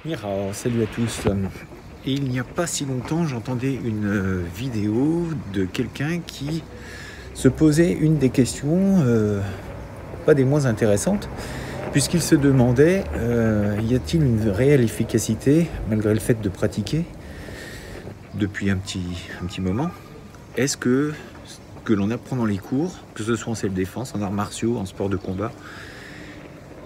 Nihao, salut à tous. Et il n'y a pas si longtemps, j'entendais une vidéo de quelqu'un qui se posait une des questions, pas des moins intéressantes, puisqu'il se demandait y a-t-il une réelle efficacité, malgré le fait de pratiquer depuis un petit moment? Est-ce que ce que l'on apprend dans les cours, que ce soit en self-défense, en arts martiaux, en sport de combat,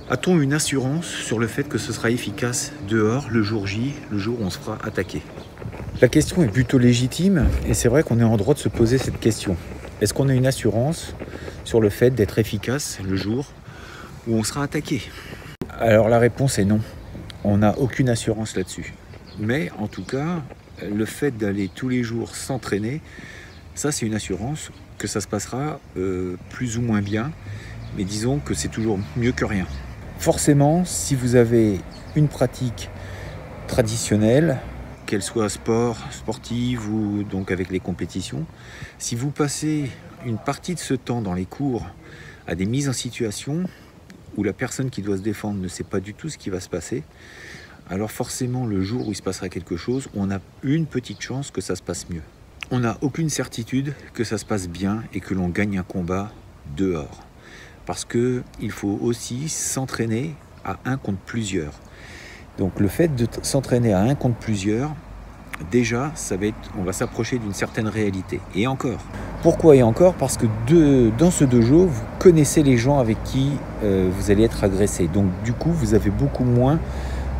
a-t-on une assurance sur le fait que ce sera efficace dehors le jour J, le jour où on se fera attaquer? La question est plutôt légitime et c'est vrai qu'on est en droit de se poser cette question. Est-ce qu'on a une assurance sur le fait d'être efficace le jour où on sera attaqué? Alors la réponse est non. On n'a aucune assurance là-dessus. Mais en tout cas, le fait d'aller tous les jours s'entraîner, ça c'est une assurance que ça se passera plus ou moins bien. Mais disons que c'est toujours mieux que rien. Forcément, si vous avez une pratique traditionnelle, qu'elle soit sportive ou donc avec les compétitions, si vous passez une partie de ce temps dans les cours à des mises en situation où la personne qui doit se défendre ne sait pas du tout ce qui va se passer, alors forcément le jour où il se passera quelque chose, on a une petite chance que ça se passe mieux. On n'a aucune certitude que ça se passe bien et que l'on gagne un combat dehors. Parce qu'il faut aussi s'entraîner à un contre plusieurs. Donc le fait de s'entraîner à un contre plusieurs, déjà, on va s'approcher d'une certaine réalité. Et encore. Pourquoi et encore? Parce que dans ce dojo, vous connaissez les gens avec qui vous allez être agressé. Donc du coup, vous avez beaucoup moins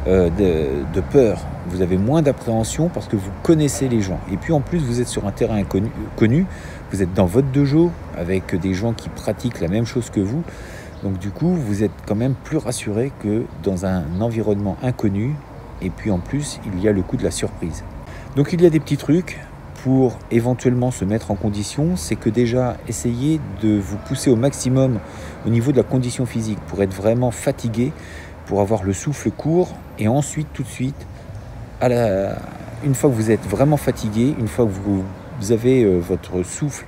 de peur. Vous avez moins d'appréhension parce que vous connaissez les gens. Et puis en plus, vous êtes sur un terrain connu. Vous êtes dans votre dojo avec des gens qui pratiquent la même chose que vous. Donc du coup, vous êtes quand même plus rassuré que dans un environnement inconnu. Et puis en plus, il y a le coup de la surprise. Donc il y a des petits trucs pour éventuellement se mettre en condition. C'est que déjà, essayez de vous pousser au maximum au niveau de la condition physique pour être vraiment fatigué, pour avoir le souffle court. Et ensuite, tout de suite, une fois que vous êtes vraiment fatigué, une fois que vous avez votre souffle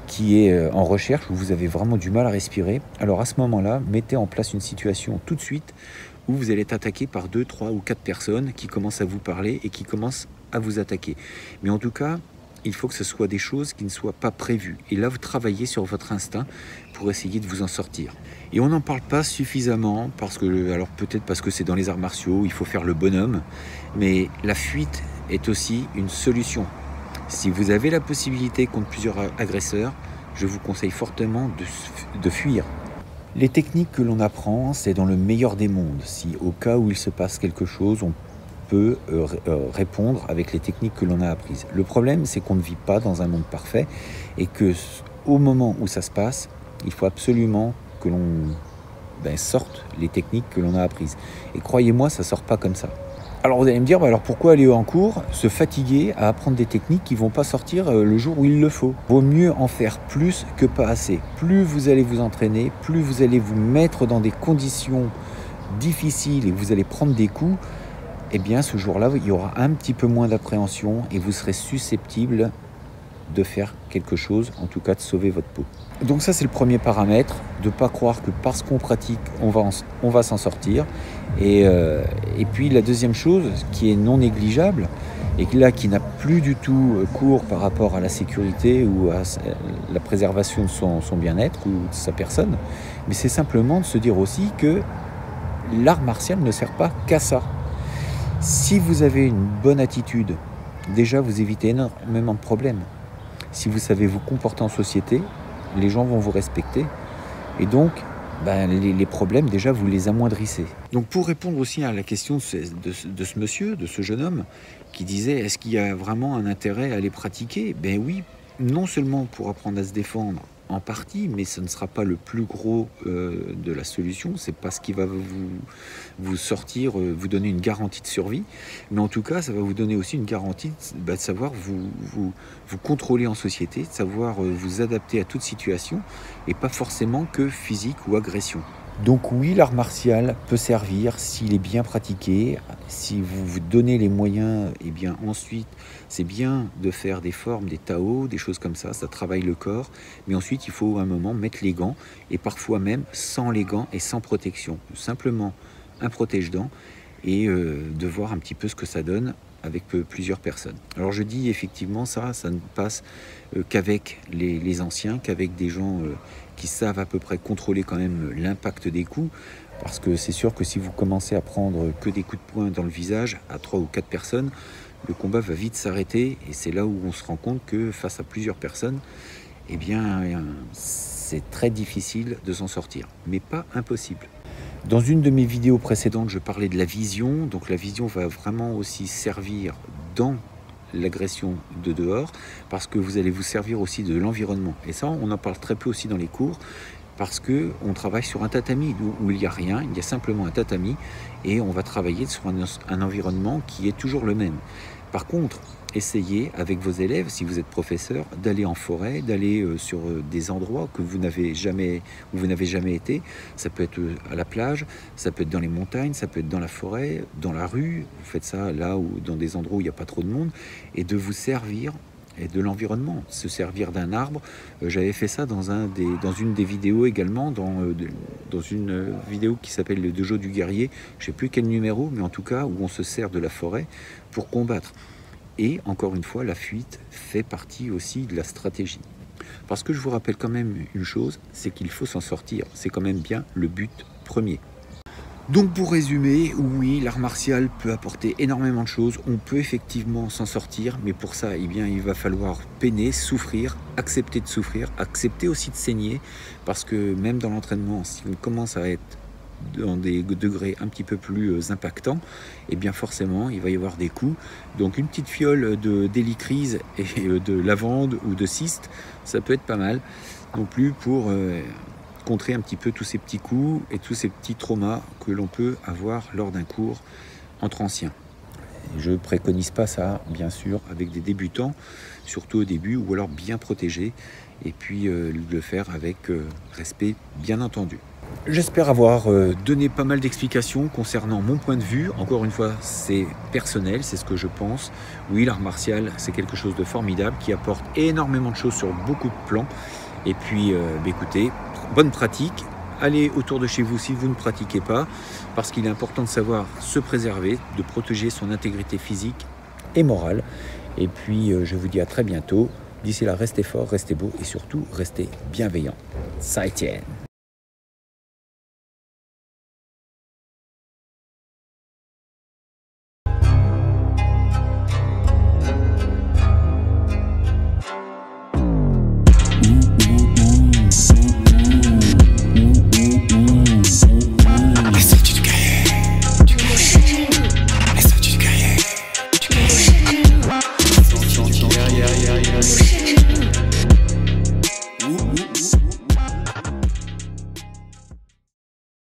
qui est en recherche, où vous avez vraiment du mal à respirer, alors à ce moment-là, mettez en place une situation tout de suite où vous allez être attaqué par 2, 3 ou 4 personnes qui commencent à vous parler et qui commencent à vous attaquer. Mais en tout cas, il faut que ce soit des choses qui ne soient pas prévues. Et là, vous travaillez sur votre instinct pour essayer de vous en sortir. Et on n'en parle pas suffisamment, alors peut-être parce que c'est dans les arts martiaux, il faut faire le bonhomme, mais la fuite est aussi une solution. Si vous avez la possibilité contre plusieurs agresseurs, je vous conseille fortement de fuir. Les techniques que l'on apprend, c'est dans le meilleur des mondes. Si au cas où il se passe quelque chose, on peut répondre avec les techniques que l'on a apprises. Le problème, c'est qu'on ne vit pas dans un monde parfait et que au moment où ça se passe, il faut absolument que l'on sorte les techniques que l'on a apprises. Et croyez-moi, ça ne sort pas comme ça. Alors vous allez me dire, alors pourquoi aller en cours, se fatiguer à apprendre des techniques qui ne vont pas sortir le jour où il le faut? Vaut mieux en faire plus que pas assez. Plus vous allez vous entraîner, plus vous allez vous mettre dans des conditions difficiles et vous allez prendre des coups, eh bien ce jour-là, il y aura un petit peu moins d'appréhension et vous serez susceptible de faire quelque chose, en tout cas de sauver votre peau. Donc ça c'est le premier paramètre, de ne pas croire que parce qu'on pratique, on va s'en sortir. Et puis la deuxième chose qui est non négligeable, et là qui n'a plus du tout cours par rapport à la sécurité ou à la préservation de son bien-être ou de sa personne, mais c'est simplement de se dire aussi que l'art martial ne sert pas qu'à ça. Si vous avez une bonne attitude, déjà vous évitez énormément de problèmes. Si vous savez vous comporter en société, les gens vont vous respecter. Et donc, les problèmes, déjà, vous les amoindrissez. Donc, pour répondre aussi à la question de ce monsieur, de ce jeune homme, qui disait, est-ce qu'il y a vraiment un intérêt à les pratiquer? Ben oui, non seulement pour apprendre à se défendre en partie, mais ce ne sera pas le plus gros de la solution. C'est pas ce qui va vous sortir, vous donner une garantie de survie. Mais en tout cas, ça va vous donner aussi une garantie de savoir vous contrôler en société, de savoir vous adapter à toute situation, et pas forcément que physique ou agression. Donc oui, l'art martial peut servir s'il est bien pratiqué, si vous vous donnez les moyens, et bien ensuite, c'est bien de faire des formes, des Tao, des choses comme ça travaille le corps, mais ensuite il faut à un moment mettre les gants, et parfois même sans les gants et sans protection, simplement un protège-dents, et de voir un petit peu ce que ça donne avec plusieurs personnes. Alors je dis effectivement ça ne passe qu'avec les anciens, qu'avec des gens qui savent à peu près contrôler quand même l'impact des coups, parce que c'est sûr que si vous commencez à prendre que des coups de poing dans le visage à 3 ou 4 personnes, le combat va vite s'arrêter, et c'est là où on se rend compte que face à plusieurs personnes, eh bien c'est très difficile de s'en sortir, mais pas impossible. Dans une de mes vidéos précédentes, je parlais de la vision. Donc la vision va vraiment aussi servir dans l'agression de dehors, parce que vous allez vous servir aussi de l'environnement. Et ça, on en parle très peu aussi dans les cours, parce qu'on travaille sur un tatami où il n'y a rien, il y a simplement un tatami, et on va travailler sur un environnement qui est toujours le même. Par contre, essayez avec vos élèves, si vous êtes professeur, d'aller en forêt, d'aller sur des endroits que où vous n'avez jamais été. Ça peut être à la plage, ça peut être dans les montagnes, ça peut être dans la forêt, dans la rue. Vous faites ça là ou dans des endroits où il n'y a pas trop de monde, et de vous servir et de l'environnement, se servir d'un arbre. J'avais fait ça dans une des vidéos également, dans une vidéo qui s'appelle le Dojo du guerrier, je ne sais plus quel numéro, mais en tout cas où on se sert de la forêt pour combattre. Et encore une fois, la fuite fait partie aussi de la stratégie. Parce que je vous rappelle quand même une chose, c'est qu'il faut s'en sortir. C'est quand même bien le but premier. Donc pour résumer, oui, l'art martial peut apporter énormément de choses. On peut effectivement s'en sortir, mais pour ça, eh bien, il va falloir peiner, souffrir, accepter de souffrir, accepter aussi de saigner. Parce que même dans l'entraînement, si on commence à être dans des degrés un petit peu plus impactants, et bien forcément il va y avoir des coups. Donc une petite fiole d'hélicryse et de lavande ou de cyste, ça peut être pas mal non plus pour contrer un petit peu tous ces petits coups et tous ces petits traumas que l'on peut avoir lors d'un cours entre anciens. Je préconise pas ça, bien sûr, avec des débutants, surtout au début, ou alors bien protégés, et puis le faire avec respect, bien entendu. J'espère avoir donné pas mal d'explications concernant mon point de vue. Encore une fois, c'est personnel, c'est ce que je pense. Oui, l'art martial, c'est quelque chose de formidable qui apporte énormément de choses sur beaucoup de plans. Et puis, écoutez, bonne pratique. Allez autour de chez vous si vous ne pratiquez pas, parce qu'il est important de savoir se préserver, de protéger son intégrité physique et morale. Et puis, je vous dis à très bientôt. D'ici là, restez fort, restez beau et surtout, restez bienveillant. Ça Etienne.